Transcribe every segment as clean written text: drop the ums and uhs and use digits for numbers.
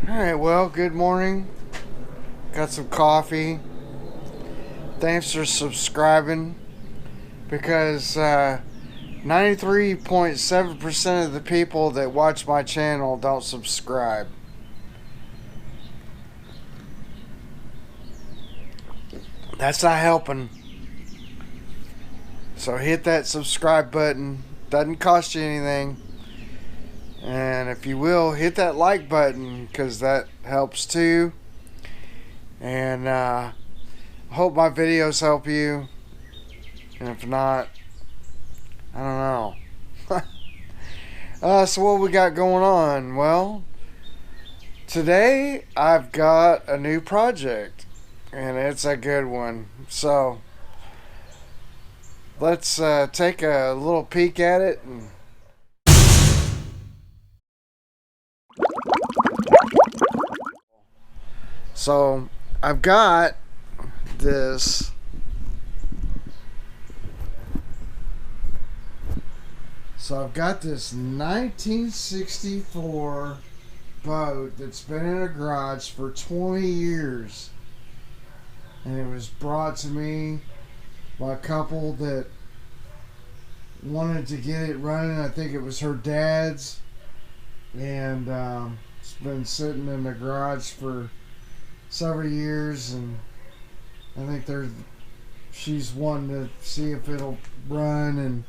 Alright, well, good morning. Got some coffee. Thanks for subscribing because 93.7% of the people that watch my channel don't subscribe. That's not helping. So hit that subscribe button. Doesn't cost you anything. And if you will, hit that like button because that helps too. And I hope my videos help you. And if not, I don't know. So what we got going on? Well, today I've got a new project. And it's a good one. So let's take a little peek at it. So I've got this I've got this 1964 boat that's been in a garage for 20 years. And it was brought to me by a couple that wanted to get it running. I think it was her dad's. And it's been sitting in the garage for several years, and I think she's wanting to see if it'll run,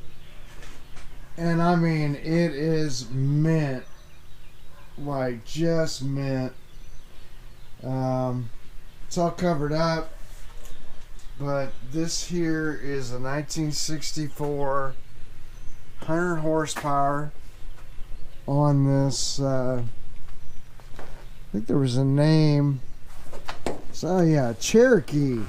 and I mean, it is mint, like just mint. It's all covered up, but this here is a 1964 100 horsepower on this. I think there was a name. So yeah, Cherokee.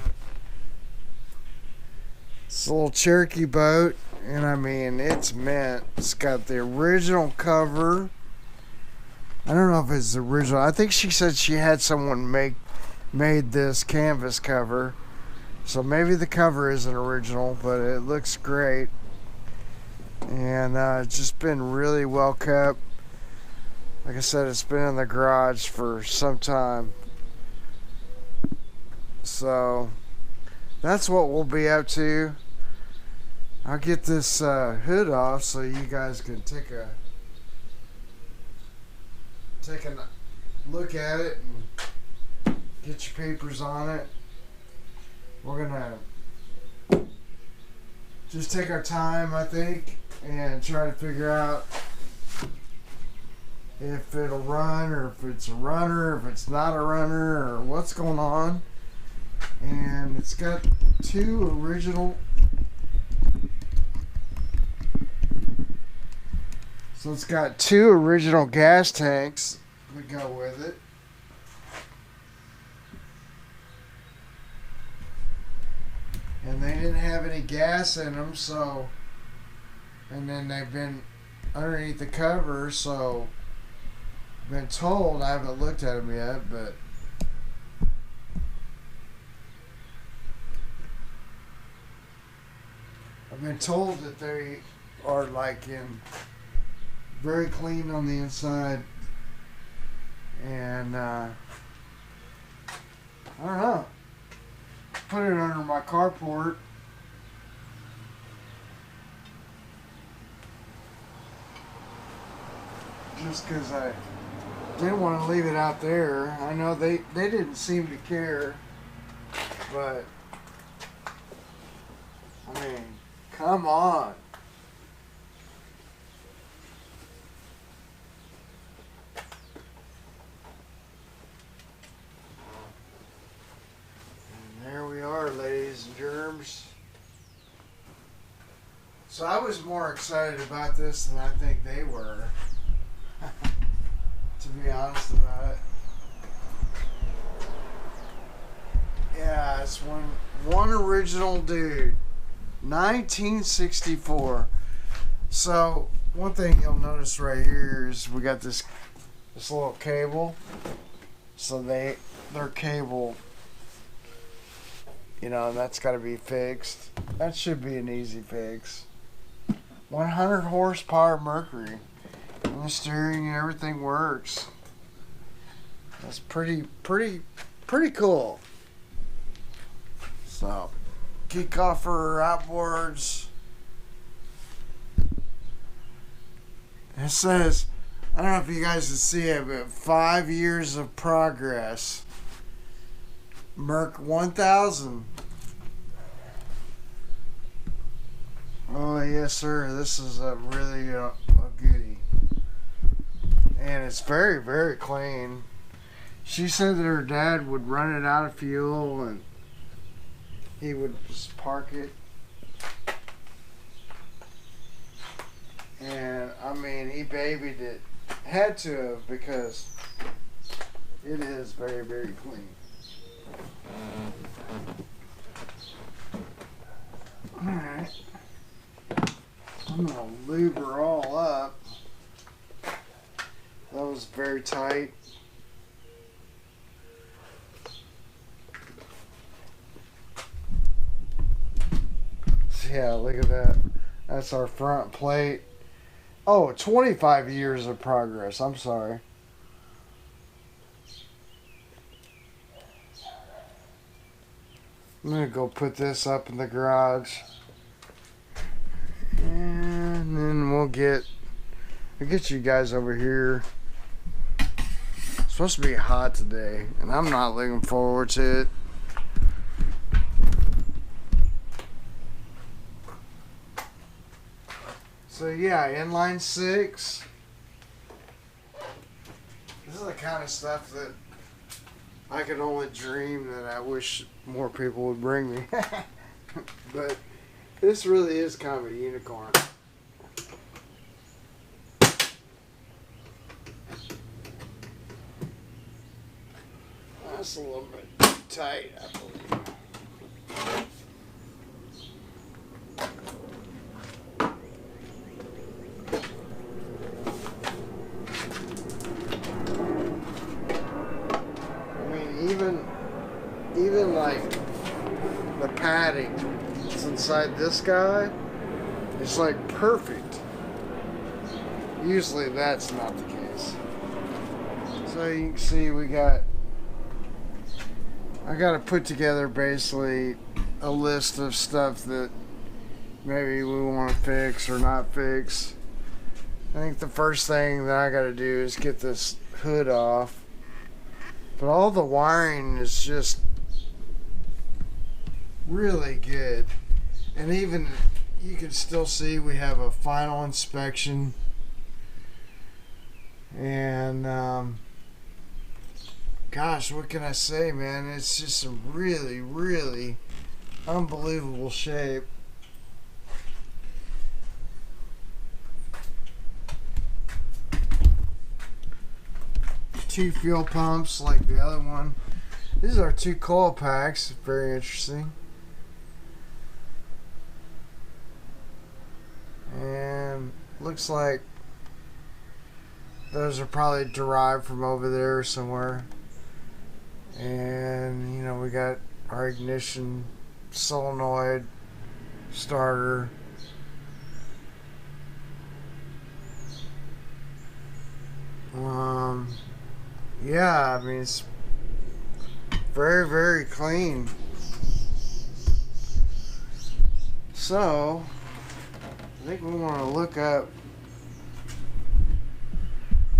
It's a little Cherokee boat, and I mean, it's mint. It's got the original cover. I don't know if it's the original. I think she said she had someone made this canvas cover, so maybe the cover isn't original, but it looks great. And it's just been really well kept. Like I said, it's been in the garage for some time. So that's what we'll be up to. I'll get this hood off so you guys can take a look at it and get your papers on it. We're gonna just take our time, I think, and try to figure out if it'll run, or if it's a runner, if it's not a runner, or what's going on. And it's got two original gas tanks that go with it. And they didn't have any gas in them, so, and then they've been underneath the cover, so I've been told, I haven't looked at them yet, but I've been told that they are like very clean on the inside, and I don't know. Put it under my carport. Just because I didn't want to leave it out there. I know they didn't seem to care, but I mean, come on. And there we are, ladies and germs. So I was more excited about this than I think they were, to be honest about it. Yeah, it's one original dude. 1964. So one thing you'll notice right here is we got this little cable. So their cable, you know, that's got to be fixed. That should be an easy fix. 100 horsepower Mercury, and the steering and everything works. That's pretty cool. So, kick off for outboards. It says, I don't know if you guys can see it, but 5 years of progress. Merc 1000. Oh yes sir, this is a really a goodie. And it's very clean. She said that her dad would run it out of fuel and he would just park it. And I mean, he babied it. Had to have, because it is very clean. Alright. I'm gonna lube her all up. That was very tight. So yeah, look at that. That's our front plate. Oh, 25 years of progress. I'm sorry. I'm gonna go put this up in the garage. And then I'll get you guys over here. It's supposed to be hot today, and I'm not looking forward to it. So yeah, inline 6. This is the kind of stuff that I could only dream that I wish more people would bring me. But this really is kind of a unicorn. That's a little bit tight, I believe. Even like the padding that's inside this guy is like perfect. Usually that's not the case. So you can see I got to put together basically a list of stuff that maybe we want to fix or not fix. I think the first thing that I got to do is get this hood off. But all the wiring is just really good. And even you can still see we have a final inspection. And gosh, what can I say, man? It's just a really unbelievable shape. Two fuel pumps like the other one. These are 2 coil packs. Very interesting. And looks like those are probably derived from over there somewhere. And you know, we got our ignition solenoid starter. Yeah, I mean, it's very clean. So I think we want to look up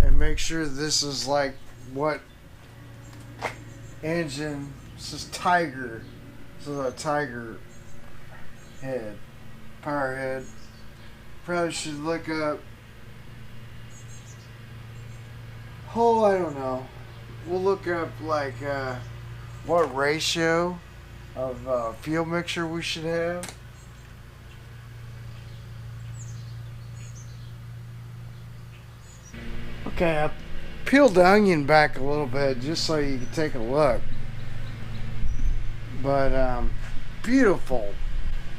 and make sure this is like what engine. This is Tiger. This is a Tiger head, power head. Probably should look up. Oh, I don't know. We'll look up like what ratio of fuel mixture we should have. Okay, I peeled the onion back a little bit just so you can take a look. But beautiful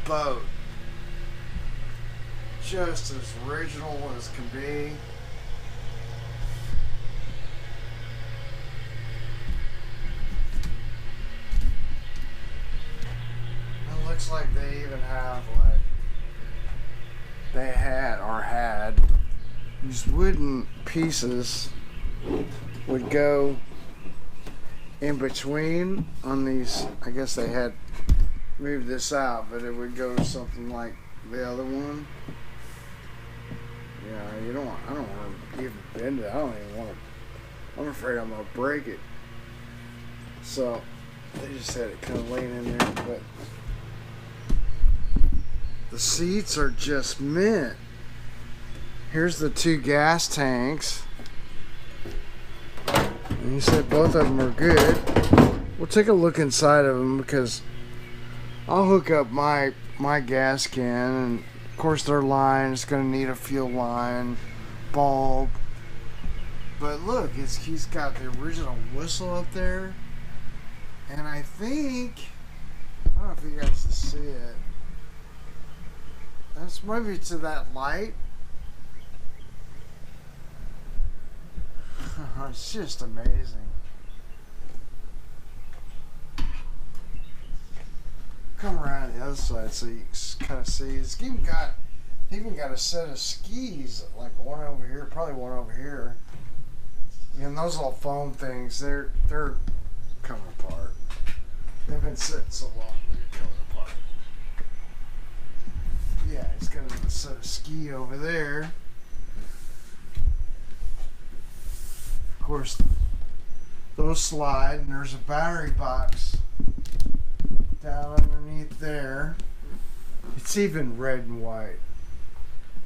boat, just as original as can be. Looks like they even have had these wooden pieces would go in between on these. I guess they had moved this out, but it would go something like the other one. Yeah, I don't want to even bend it. I don't even want to. I'm afraid I'm gonna break it. So they just had it kind of laying in there, but the seats are just mint. Here's the 2 gas tanks. And he said both of them are good. We'll take a look inside of them because I'll hook up my gas can, and of course their line is going to need a fuel line, bulb. But look, he's got the original whistle up there, and I think, I don't know if you guys can see it. That's maybe to that light. It's just amazing. Come around the other side so you can kind of see. It's even got a set of skis, like one over here, probably one over here. And those little foam things, they're coming apart. They've been sitting so long, they're coming apart. Yeah, he's got a set of ski over there. Of course, those slide, and there's a battery box down underneath there. It's even red and white.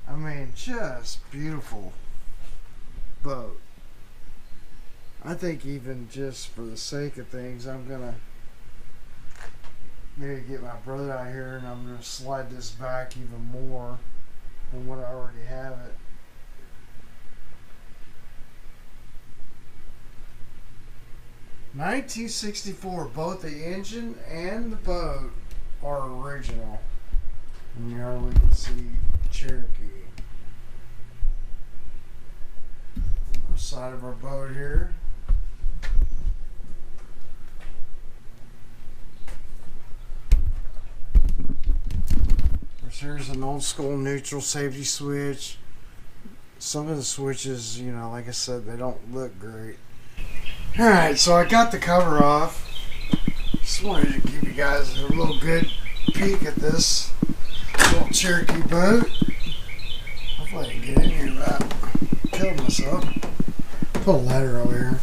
I mean, just beautiful boat. I think even just for the sake of things, I'm gonna maybe get my brother out here and I'm gonna slide this back even more than what I already have it. (1964), both the engine and the boat are original. And here we can see Cherokee on the side of our boat here. Here's an old school neutral safety switch. Some of the switches, you know, like I said, they don't look great. Alright, so I got the cover off. Just wanted to give you guys a little good peek at this little Cherokee boat. Hopefully I can get in here without killing myself. Put a ladder over here.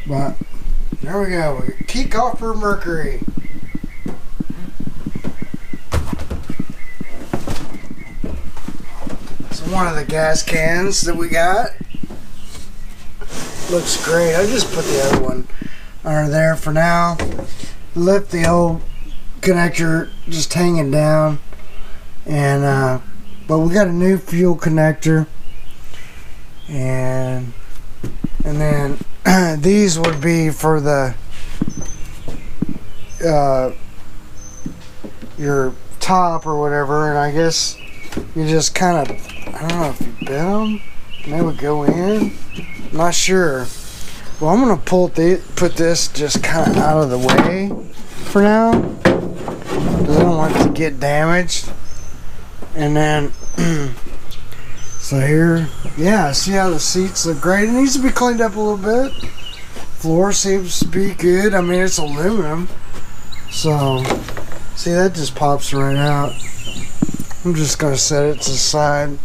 But there we go. We kick off for Mercury. So one of the gas cans that we got. Looks great. I just put the other one under there for now. Left the old connector just hanging down, and but we got a new fuel connector, and then these would be for the your top or whatever, and I guess you just kind of, I don't know if you bend them, they would go in. I'm not sure. Well, I'm gonna put this just kind of out of the way for now, because I don't want it to get damaged. And then so here, yeah, see how the seats look great. It needs to be cleaned up a little bit. Floor seems to be good. I mean, it's aluminum, so see, that just pops right out. I'm just gonna set it to the side.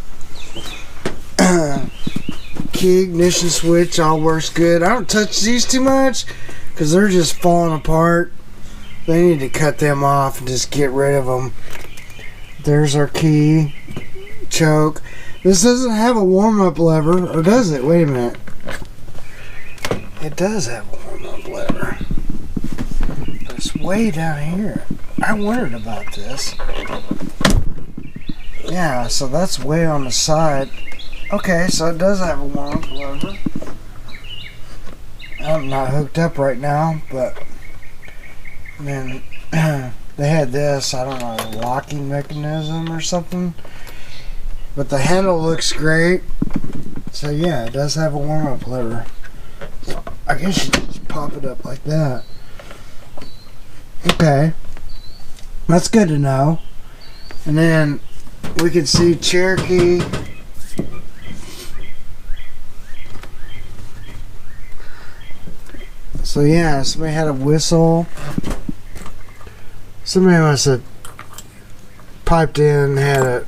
Key, ignition switch, all works good. I don't touch these too much because they're just falling apart. They need to cut them off and just get rid of them. There's our key, choke. This doesn't have a warm-up lever, or does it? Wait a minute. It does have a warm-up lever, but it's way down here. I wondered about this. Yeah, so that's way on the side. Okay, so it does have a warm-up lever. I'm not hooked up right now, but then they had this, I don't know, a locking mechanism or something. But the handle looks great. So yeah, it does have a warm-up lever. So I guess you just pop it up like that. Okay, that's good to know. And then we can see Cherokee. So yeah, somebody had a whistle. Somebody must have piped in, had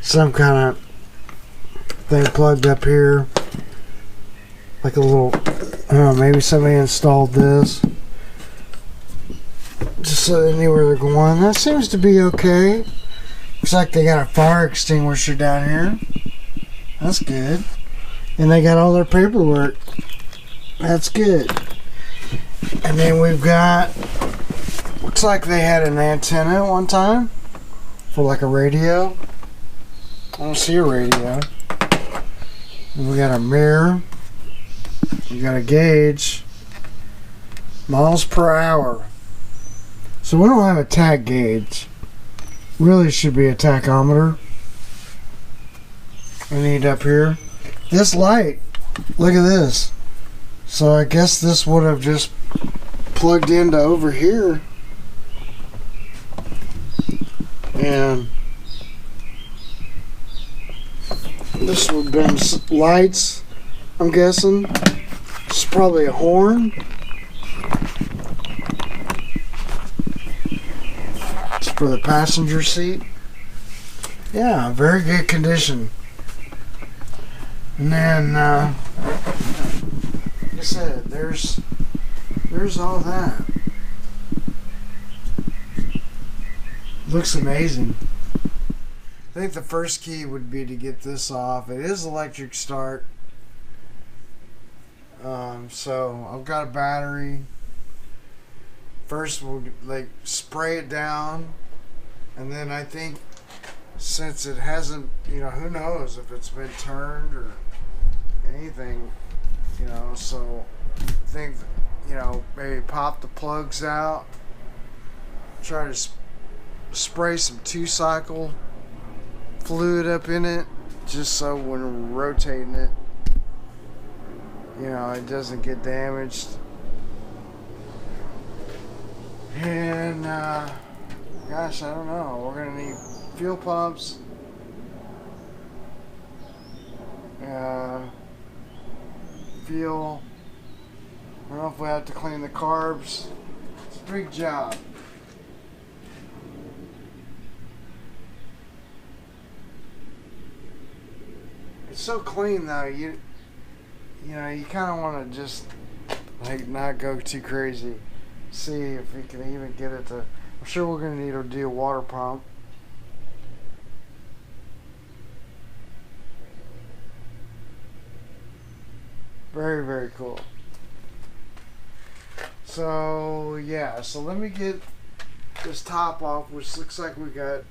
some kind of thing plugged up here, like a little. I don't know. Maybe somebody installed this just so they knew where they're going. That seems to be okay. Looks like they got a fire extinguisher down here. That's good. And they got all their paperwork. That's good. And then we've got, looks like they had an antenna at one time for like a radio. I don't see a radio. And we got a mirror. We got a gauge. Miles per hour. So we don't have a tach gauge. Really should be a tachometer. We need up here. This light, look at this. So I guess this would have just plugged into over here. And this would have been lights, I'm guessing. It's probably a horn. It's for the passenger seat. Yeah, very good condition. And then, like I said, there's all that. Looks amazing. I think the first key would be to get this off. It is electric start. So I've got a battery. First we'll like spray it down, and then I think since it hasn't, who knows if it's been turned or anything, so I think, maybe pop the plugs out, try to spray some 2-cycle fluid up in it, just so when we're rotating it, it doesn't get damaged. And gosh, I don't know, we're gonna need fuel pumps, fuel. I don't know if we have to clean the carbs. It's a big job. It's so clean though. You kind of want to just like not go too crazy. See if we can even get it to. I'm sure we're gonna need to do a water pump. Very, very cool. So yeah, so let me get this top off, which looks like we got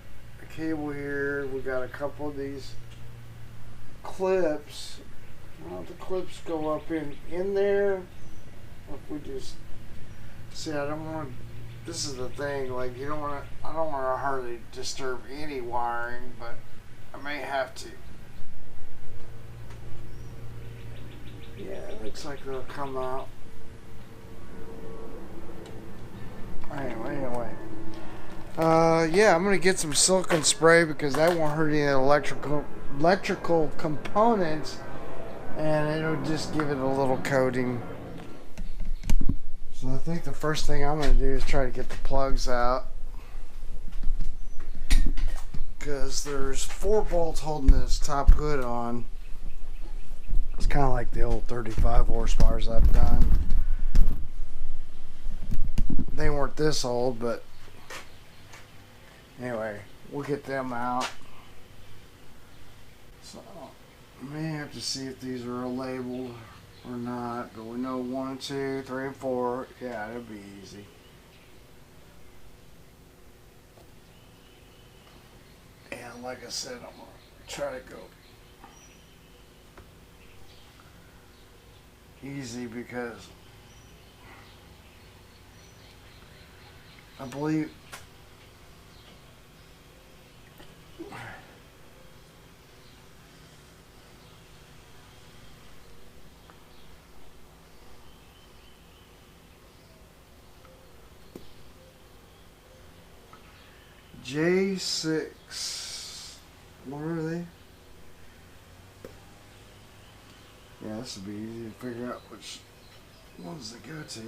a cable here. We got a couple of these clips. I don't know if the clips go up in there, or if we just see. I don't want. This is the thing. Like you don't want to. I don't want to hardly disturb any wiring, but I may have to. Yeah, it looks like they'll come out. Anyway. Yeah, I'm gonna get some silicone spray because that won't hurt any electrical components, and it'll just give it a little coating. So I think the first thing I'm gonna do is try to get the plugs out, because there's 4 bolts holding this top hood on. It's kind of like the old 35 horsepowers I've done. They weren't this old, but anyway, we'll get them out. So I may have to see if these are labeled or not, but we know 1 and 2, 3 and 4. Yeah, it'll be easy. And like I said, I'm gonna try to go easy because I believe J6. What are they? Yeah, this will be easy to figure out which what does it go to? So,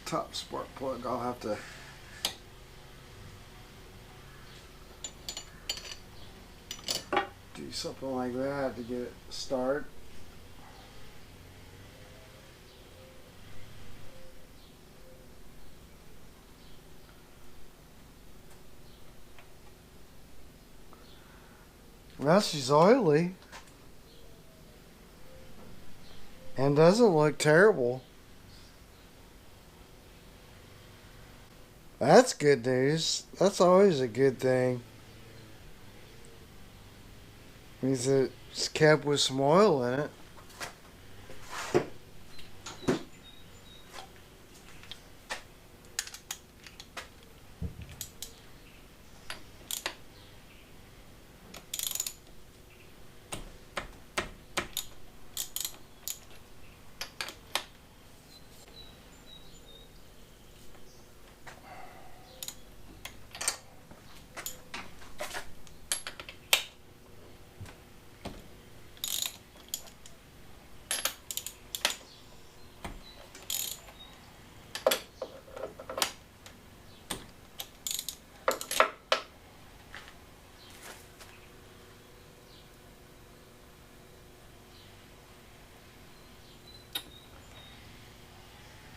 top spark plug, I'll have to do something like that to get it to start. Well, she's oily and doesn't look terrible. That's good news. That's always a good thing. Means it's kept with some oil in it.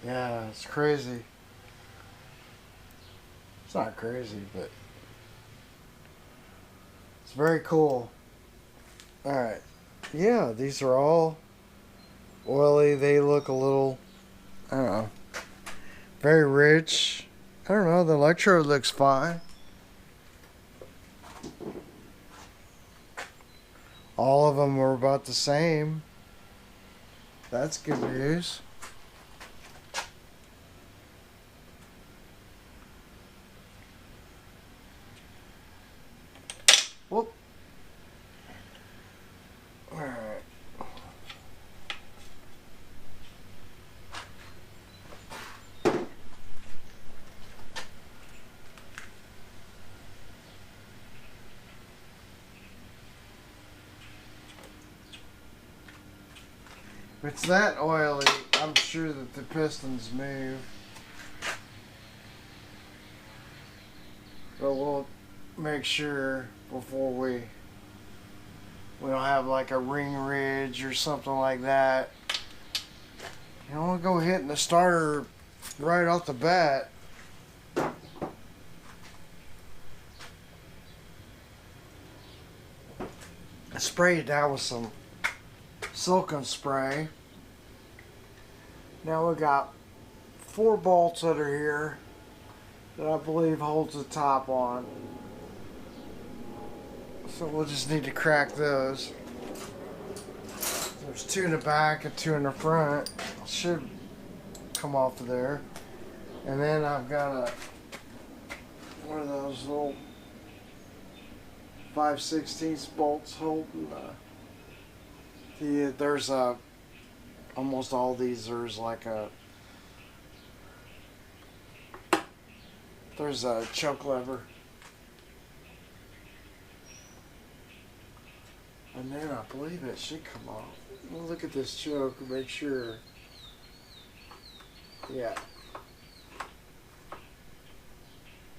Yeah, it's crazy. It's not crazy, but it's very cool. Alright. Yeah, these are all oily. They look a little, I don't know, very rich. I don't know, the electrode looks fine. All of them were about the same. That's good news. Whoop. Alright. If it's that oily, I'm sure that the pistons move. But we'll make sure before we don't have like a ring ridge or something like that. You don't want to go hitting the starter right off the bat. I sprayed it down with some silicone spray. Now we got 4 bolts under here that I believe holds the top on. So we'll just need to crack those. There's 2 in the back and 2 in the front. Should come off of there. And then I've got one of those little 5/16 bolts holding there's almost all these, there's a choke lever. And then I believe it should come off. We'll look at this choke and make sure. Yeah.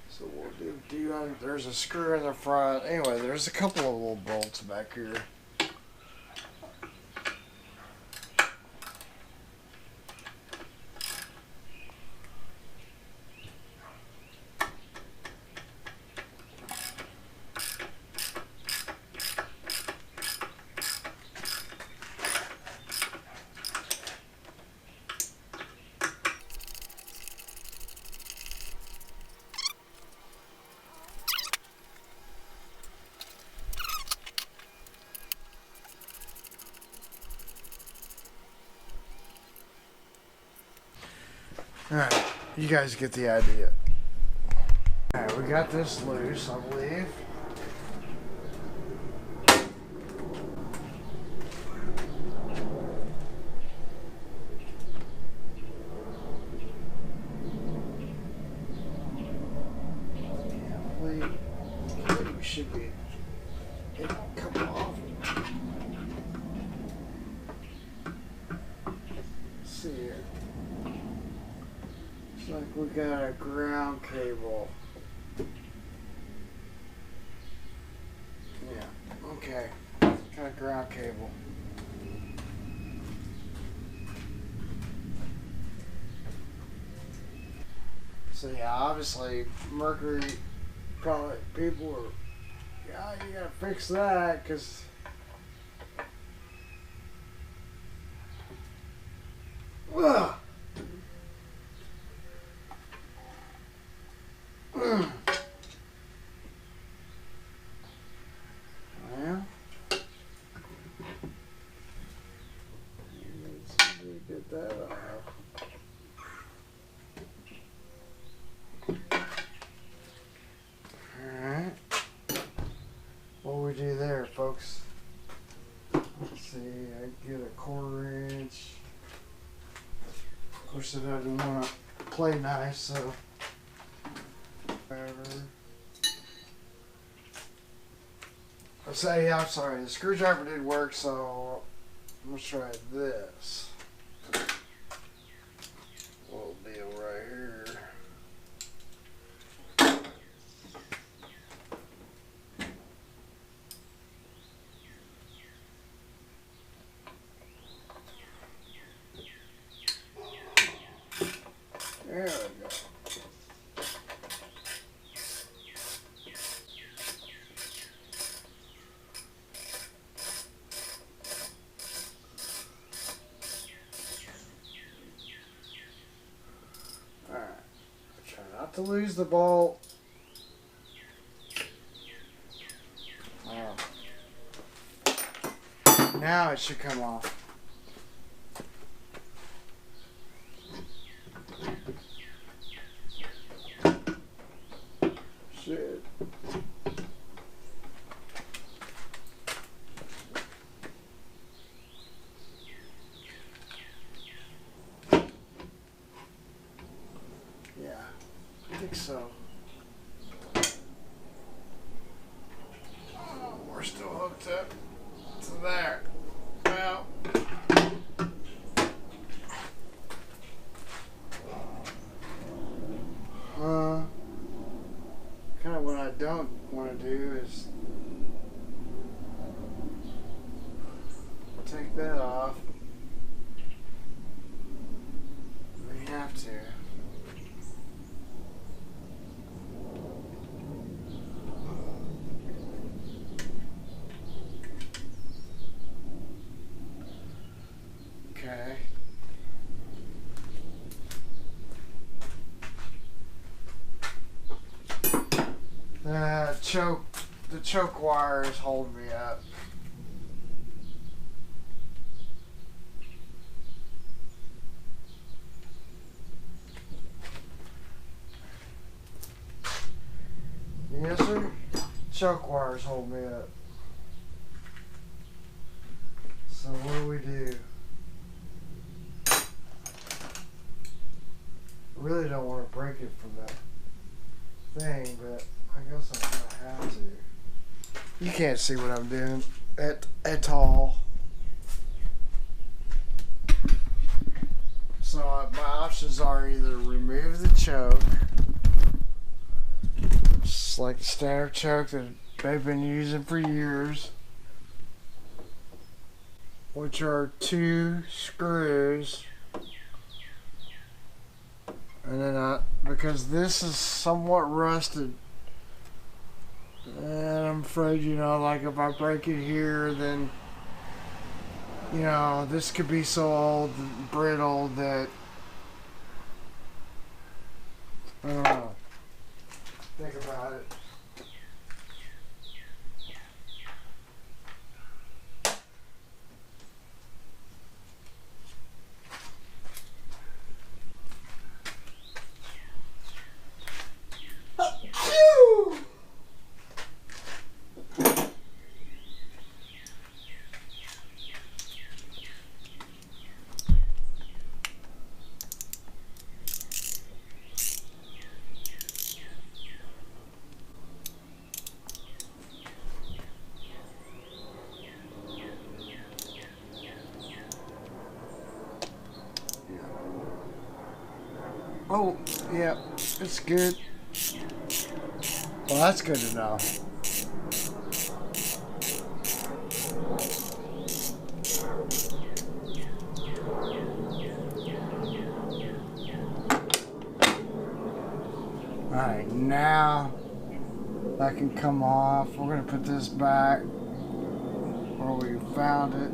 So we'll do there's a screw in the front. Anyway, there's a couple of little bolts back here. Alright, you guys get the idea. Alright, we got this loose, I believe. Looks like we got a ground cable. Yeah, okay. Got a ground cable. So yeah, obviously Mercury, probably people are, yeah, you gotta fix that, because well, let's get that off. Alright. What we do there, folks? Let's see, I get a 1/4 inch. Of course, it doesn't want to play nice, so whatever. I say, yeah, I'm sorry, the screwdriver did work, so I'm gonna try this little deal right here. There we go. Alright. Try not to lose the bolt. Now it should come off. Shit. Yeah, I think so. Oh, we're still hooked up to there. Well, kind of what I don't want to do is take that off. We have to. Okay. The choke wire is holding me up. Yes, sir. Choke wires hold me up. So what do we do? I really don't want to break it from that thing, but I guess I'm gonna have to. You can't see what I'm doing at all. So my options are either remove the choke, just like the standard choke that they've been using for years, which are 2 screws, and then because this is somewhat rusted, and I'm afraid, you know, like if I break it here, then, you know, this could be so old and brittle that, I don't know. Think about it. Oh, Yep, it's good. Well, that's good to know. Alright, now that can come off. We're going to put this back where we found it.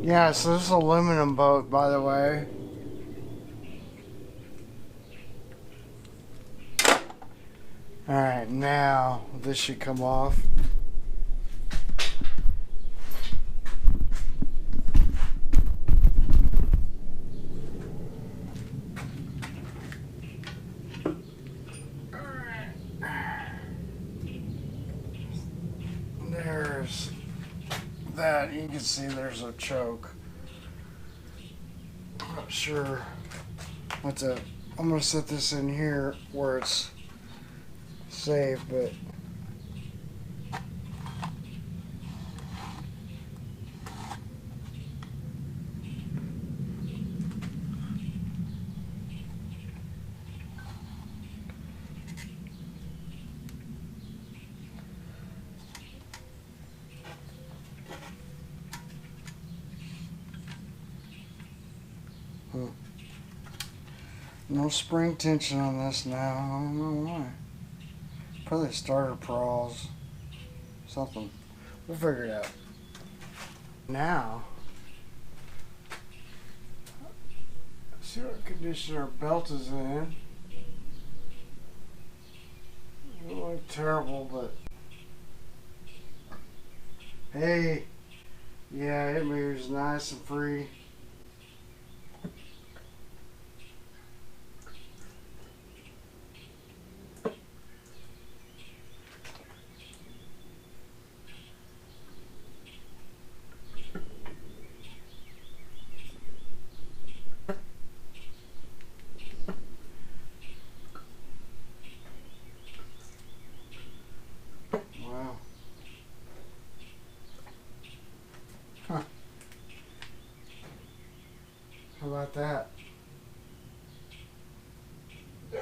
Yeah, so this is an aluminum boat, by the way. Alright, now this should come off. There's that. You can see there's a choke. I'm not sure what's up. I'm going to set this in here where it's safe, but no spring tension on this now. I don't know why. Probably starter prawls. Something. We'll figure it out. Now, see what condition our belt is in. It doesn't look terrible, but hey, yeah, it moves nice and free. Huh. How about that? Yeah.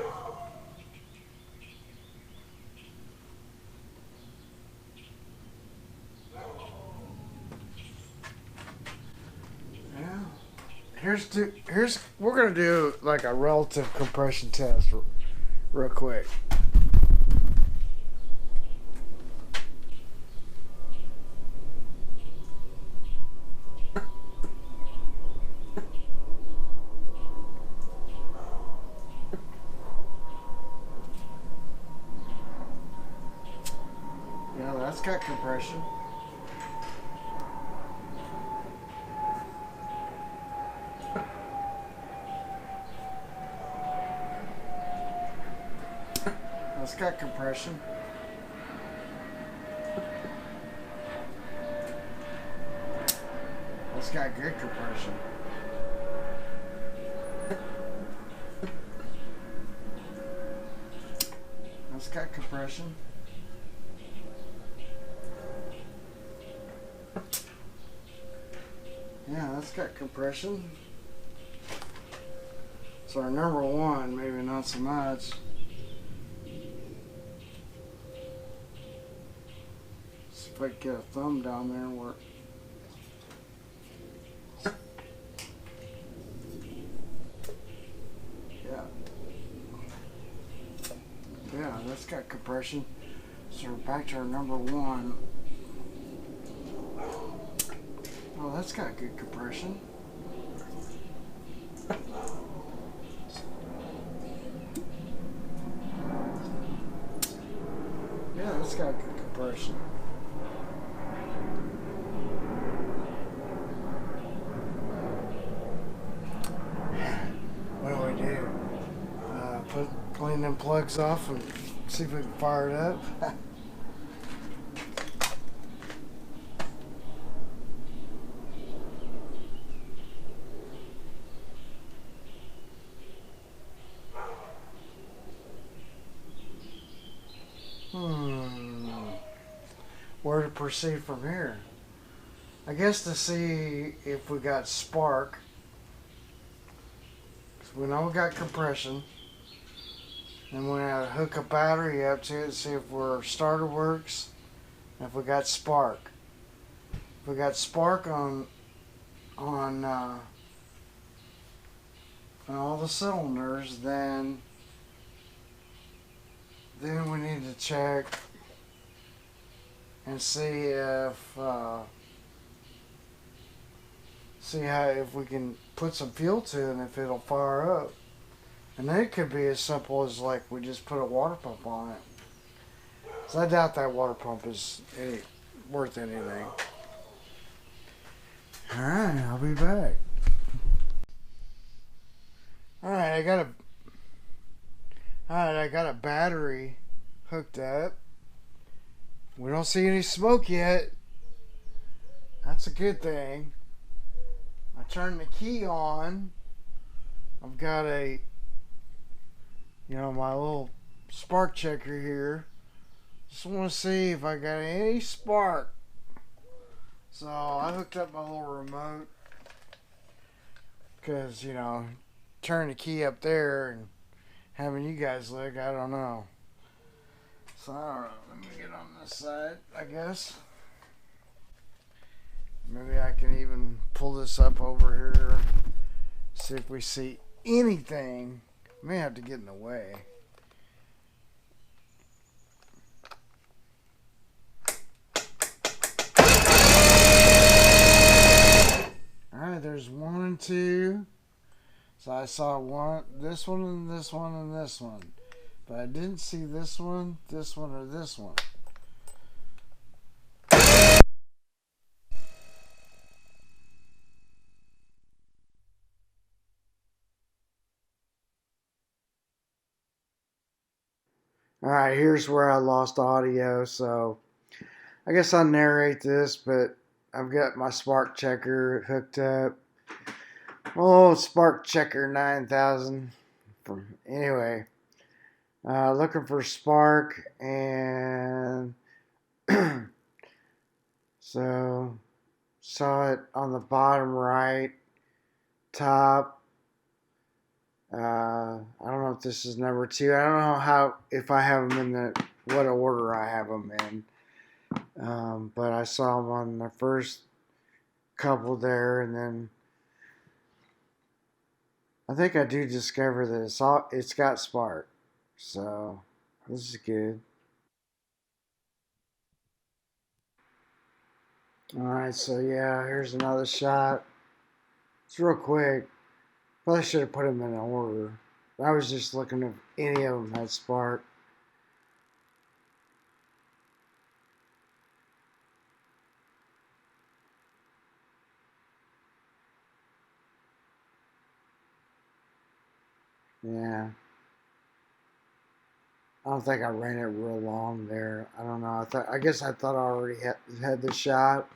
We're gonna do like a relative compression test real quick. Yeah, that's got compression. That's got compression. That's got good compression. That's got compression. Yeah, that's got compression. So our number one, maybe not so much. See if I can get a thumb down there and work. Yeah. Yeah, that's got compression. So we're back to our number one. Oh, that's got good compression. Yeah, that's got good compression. What do we do? Clean them plugs off and see if we can fire it up. Where to proceed from here? I guess to see if we got spark. We know we got compression. And we're going to hook a battery up to it, see if our starter works. And if we got spark. If we got spark on all the cylinders, then we need to check and see if if we can put some fuel to it and if it'll fire up. And then it could be as simple as like we just put a water pump on it. So I doubt that water pump is worth anything. Alright, I'll be back. Alright, I got a battery hooked up. We don't see any smoke yet. That's a good thing. I turned the key on. I've got my little spark checker here. Just want to see if I got any spark. So I hooked up my little remote. Because, turn the key up there and having you guys look, I don't know. So I don't know. Let me get on this side, I guess. Maybe I can even pull this up over here. See if we see anything. May have to get in the way. Alright, there's 1 and 2. So I saw this one, and this one, and this one. But I didn't see this one, or this one. Alright, here's where I lost audio, so I guess I'll narrate this, but I've got my spark checker hooked up. Oh, spark checker 9000. Anyway, looking for spark, and so saw it on the bottom right, top. I don't know if this is number 2. I don't know if I have them in what order I have them in. But I saw them on the first couple there, and then I think I do discover that it's got spark. So this is good. Alright, so yeah, here's another shot. It's real quick. Probably should have put them in order. I was just looking if any of them had spark. Yeah. I don't think I ran it real long there. I don't know. I guess I thought I already had the shot.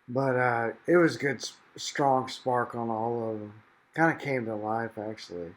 But it was good, strong spark on all of them. Kind of came to life, actually.